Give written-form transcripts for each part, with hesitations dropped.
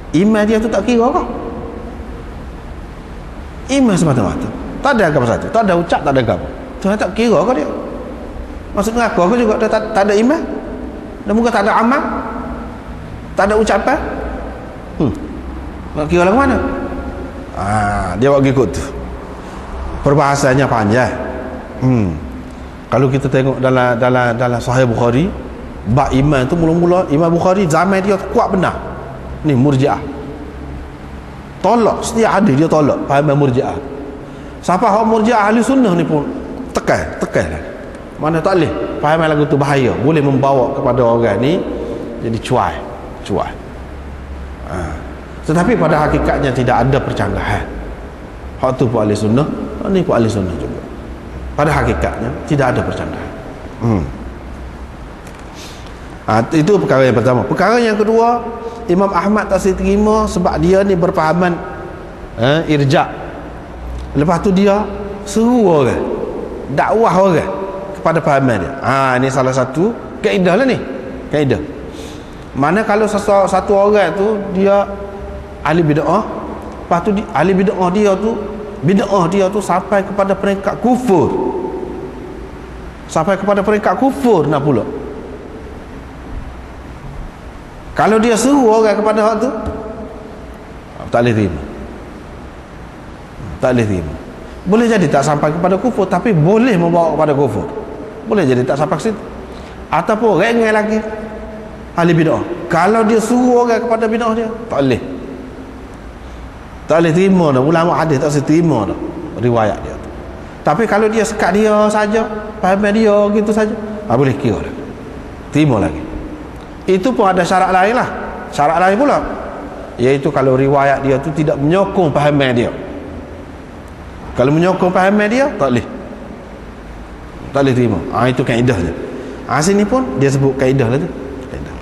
Iman dia tu tak kira kah? Iman semata-mata, tak ada agama satu, tak ada ucap, tak ada agama. Tuhan tak kira kah dia? Maksud mengaku aku juga dia tak ada iman, dan muka tak ada amal, tak ada ucapan. Nak kira lagu mana? Dia buat ikut tu. Perbahasannya panjang. Kalau kita tengok dalam Sahih Bukhari, bab iman tu mula-mula Imam Bukhari zaman dia kuat benar. Ni Murji'ah. Tolak setiap hadis dia tolak fahaman Murji'ah. Siapa hak Murji'ah ahli sunnah ni pun tekan lah. Mana tak boleh fahaman lagu tu bahaya, boleh membawa kepada orang ni jadi cuai. Tetapi pada hakikatnya tidak ada percanggahan. Hak tu pun ahli sunnah, ni pun ahli sunnah juga. Pada hakikatnya tidak ada percanggahan. Itu perkara yang pertama. Perkara yang kedua, Imam Ahmad tak terima sebab dia ni berpahaman irja'. Lepas tu dia seru orang, dakwah orang kepada pahaman dia. Ini salah satu kaedah lah ni. Kaedah mana kalau satu orang tu dia ahli bid'ah, lepas tu ahli bid'ah dia tu sampai kepada peringkat kufur. Sampai kepada peringkat kufur nak pula. Kalau dia seru orang kepada hak tu, tak boleh terima. Tak boleh terima. Boleh jadi tak sampai kepada kufur, tapi boleh membawa kepada kufur. Boleh jadi tak sampai ke situ. Ataupun rengai lagi ahli bid'ah. Kalau dia suruh orang kepada bid'ah dia, tak boleh. Tak boleh terima dah. Ulama hadis tak boleh terima dah riwayat dia tu. Tapi kalau dia sekat dia saja, faham dia gitu saja, boleh kira dah. Terima lagi. Itu pun ada syarat lain lah. Syarat lain pula, iaitu kalau riwayat dia tu tidak menyokong fahaman dia. Kalau menyokong fahaman dia, tak boleh. Tak boleh terima. Itu kaedahnya. Sini pun dia sebut kaedah lah tu. Kaedah.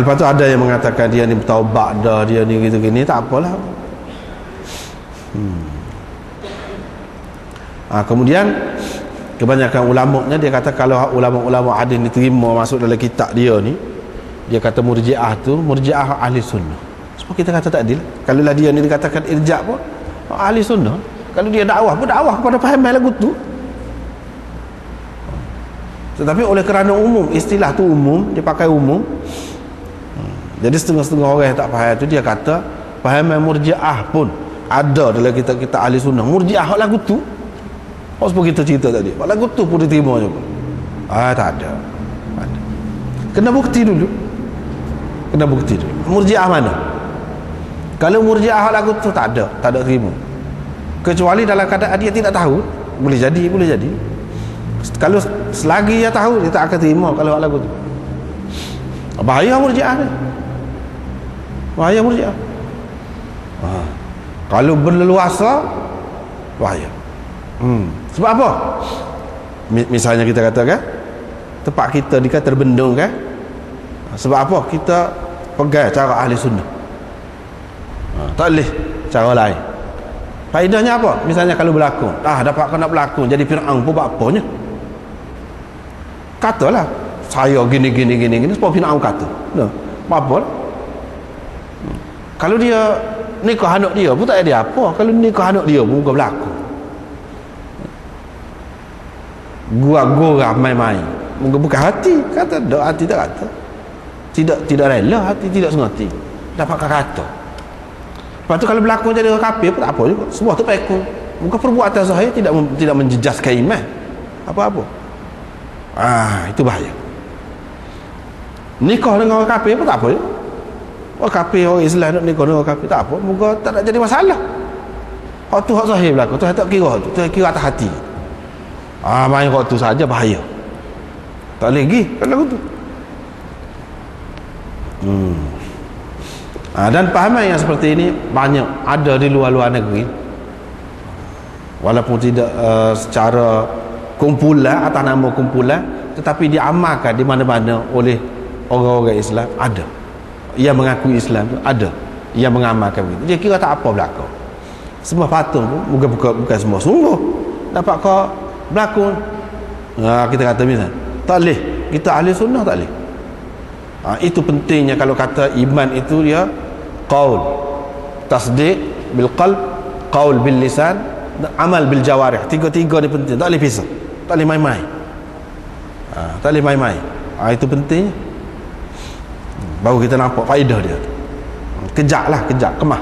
Lepas tu ada yang mengatakan dia ni bertaubat dah, dia ni gitu-gini, tak apalah. Kemudian kebanyakan ulamanya dia kata kalau ulama-ulama hadis ni terima masuk dalam kitab dia ni, dia kata Murji'ah tu Murji'ah ahli sunnah. Sebab kita kata tak adil. Kalau lah dia ni dikatakan irja' pun ahli sunnah. Kalau dia dakwah pun dakwah kepada fahaman lagu tu. Tetapi oleh kerana umum, istilah tu umum, dia pakai umum, jadi setengah-setengah orang yang tak faham tu dia kata fahaman Murji'ah pun ada dalam kitab-kitab ahli sunnah. Murji'ah lagu tu, sebab kita cerita tadi, lagu tu pun diterima juga. Tak ada. Kena bukti dulu. Murji'ah mana? Kalau Murji'ah lagu tu tak ada terima. Kecuali dalam keadaan dia tidak tahu, boleh jadi. Kalau selagi dia tahu, dia tak akan terima kalau lagu tu. Bahaya Murji'ah ni. Kalau berleluasa, bahaya. Sebab apa? Misalnya kita katakan tempat kita ni kan terbendung kan. Sebab apa? Kita pegang cara ahli sunnah. Tak boleh cara lain. Faedahnya apa? Misalnya kalau berlakon, dapat kena berlakon jadi Fir'aun pun buat apanya? Katalah saya gini sebab Fir'aun kata. Apa? Kalau dia nikah anak dia pun tak ada apa. Kalau nikah anak dia pun bukan berlakon. Gua main-main, bukan hati kata, doa hati tak kata, tidak rela hati, tidak sengaja dapat kata. Lepas tu kalau berlaku jadi orang kafir pun tak apa juga, semua tu pekun, bukan perbuatan zahir tidak menjejaskan iman apa-apa. Itu bahaya. Nikah dengan orang kafir pun tak apa juga, orang kafir orang Islam nak nikah dengan orang kafir tak apa, moga tak nak jadi masalah. Hak tu hak zahir berlaku, tu tak kira, tu kira atas hati. Main waktu saja bahaya. Tak boleh pergi kan lagu tu. Dan pahaman yang seperti ini banyak ada di luar-luar negeri. Walaupun tidak secara kumpulan, atas nama kumpulan, tetapi diamalkan di mana-mana oleh orang-orang Islam. Ada yang mengakui Islam tu, ada yang mengamalkan begitu. Dia kira tak apa berlaku. Semua patung pun bukan semua sungguh dapat kau berlakon. Kita kata misalnya tak boleh kita ahli sunnah tak boleh. Itu pentingnya kalau kata iman itu dia qaul, tasdiq bil qalb, qaul bil lisan, amal bil jawarih. Tiga-tiga ni penting, tak boleh pisah, tak boleh main-main. Tak boleh main-main. Itu pentingnya. Baru kita nampak faedah dia. Kejap, kemah.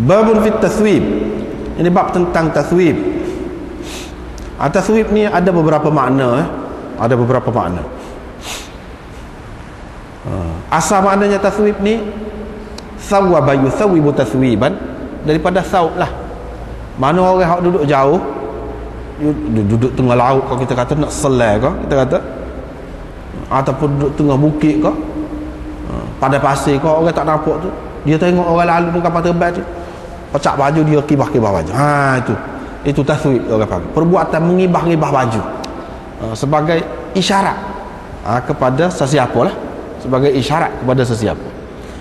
Babun fit taswib. Ini bab tentang taswib. Taswib ni ada beberapa makna. Ada beberapa makna. Asal maknanya taswib ni sawaba yusawwibu taswiban, daripada sawb lah. Mana orang yang duduk jauh, duduk tengah laut kalau kita kata nak selai ke, kita kata, ataupun duduk tengah bukit ke, pada pasir ke, orang tak nampak tu, dia tengok orang lalu tu kapal terbang tu, pecak baju dia, kibah-kibah baju. Itu taswib orang panggil. Perbuatan mengibah-ngibah baju, sebagai isyarat kepada sesiapa lah, sebagai isyarat kepada sesiapa.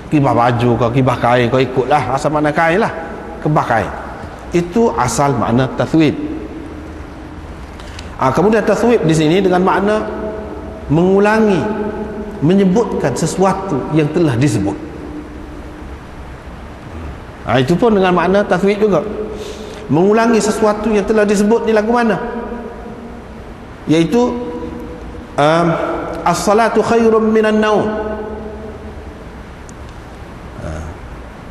Kibah baju ke, kibah kain ke, ikutlah asal makna kain lah, kibah kain. Itu asal makna taswib. Kemudian taswib di sini dengan makna mengulangi, menyebutkan sesuatu yang telah disebut. Itu pun dengan makna taswib juga. Mengulangi sesuatu yang telah disebut di lagu mana? Iaitu as-salatu khairum minan naum.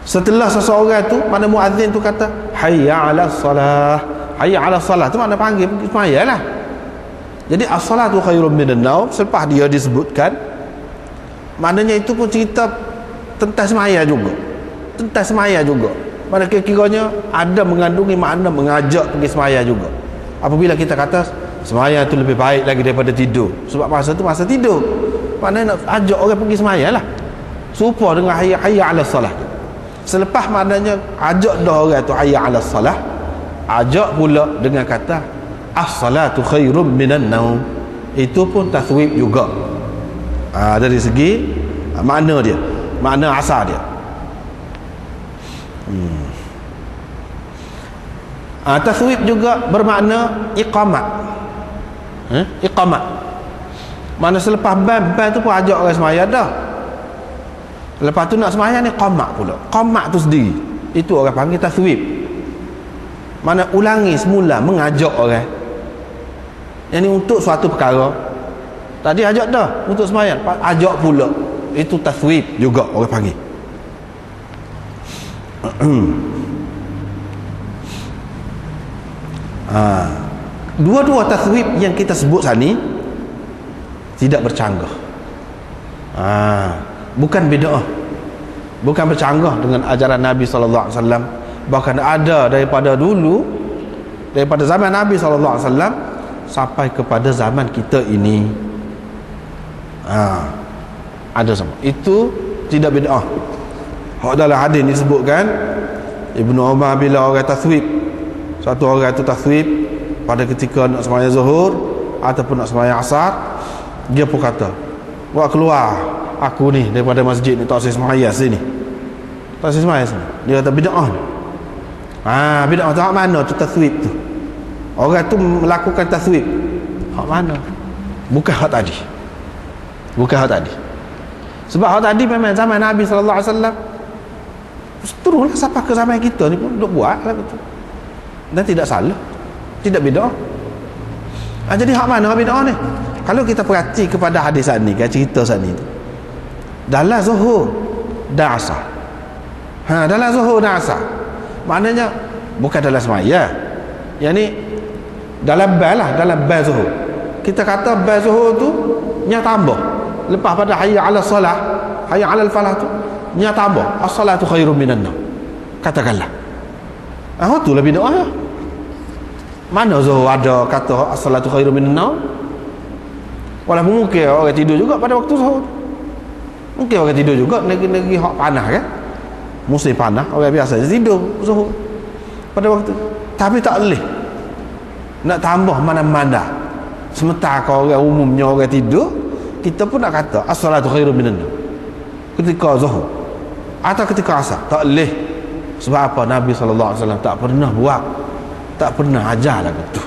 Setelah seseorang tu, mana muazzin tu kata hayya 'alas salah, hayya 'alas salah, tu makna panggil pergi semayalah. Jadi as-salatu khairum minan naum, selepas dia disebutkan, maknanya itu pun cerita tentang semaya juga. Tentang semaya juga. Pada kira-kiranya ada mengandungi makna mengajak pergi semaya juga. Apabila kita kata semaya itu lebih baik lagi daripada tidur, sebab masa tu masa tidur, maknanya nak ajak orang pergi semaya lah, serupa dengan hayya 'alas salah. Selepas maknanya ajak dah orang tu hayya 'alas salah, ajak pula dengan kata as-salatu khairum minan naum. Itu pun taswib juga. Dari segi makna dia, makna asal dia. Taswib juga bermakna iqamat. Iqamat. Mana selepas ban tu pun ajak orang semaya dah. Lepas tu nak sembahyang ni qamat pula. Qamat tu sendiri, itu orang panggil taswib. Mana ulangi semula, mengajak orang. Yang ni untuk suatu perkara. Tadi ajak dah untuk sembahyang, ajak pula. Itu taswib juga orang panggil. Dua-dua taswib yang kita sebut sini tidak bercanggah. Bukan bid'ah, bukan bercanggah dengan ajaran Nabi SAW. Bahkan ada daripada dulu, daripada zaman Nabi SAW sampai kepada zaman kita ini, ada sama. Itu tidak bid'ah. Dalam hadis disebutkan, Ibnu Umar bila orang taswib, satu orang itu taswib pada ketika nak sembahyang zuhur ataupun nak sembahyang asar, dia pun kata, buat keluar aku ni daripada masjid ni, tak usah sembahyang sini, tak usah sembahyang sini. Dia kata bid'ah. Bid'ah tu hak mana tu taswib tu? Orang tu melakukan taswib hak mana? Bukan hak tadi. Bukan hak tadi. Sebab hak tadi memang zaman Nabi SAW, teruslah sampai ke zaman kita ni pun duk buat lah betul. Dan tidak salah, tidak bid'ah. Jadi hak mana hak bid'ah ni? Kalau kita perhati kepada hadis ni, kan, cerita ni tu, dalam zuhur dan asar. Dalam zuhur dan asar, maknanya bukan dalam semaya. Yang ni dalam bal lah, dalam bal zuhur. Kita kata bal zuhur tu nya tambah. Lepas pada hayya 'alas salah, hayya 'alal falah tu nya tambah as-salatu khairum minan naum. Katakanlah. Tu lah bid'ah ya. Mana zuhur ada kata as-salatu khairum minan naum? Walaupun mungkin orang tidur juga pada waktu zuhur. Mungkin orang tidur juga negeri hak panas kan, musim panas, orang biasa tidur zuhur pada waktu. Tapi tak boleh nak tambah mana-mana. Sementara kalau orang umumnya orang tidur, kita pun nak kata as-salatu khairum minan naum ketika zuhur atau ketika asar. Tak boleh. Sebab apa? Nabi SAW tak pernah buat tak pernah ajar lagu tu.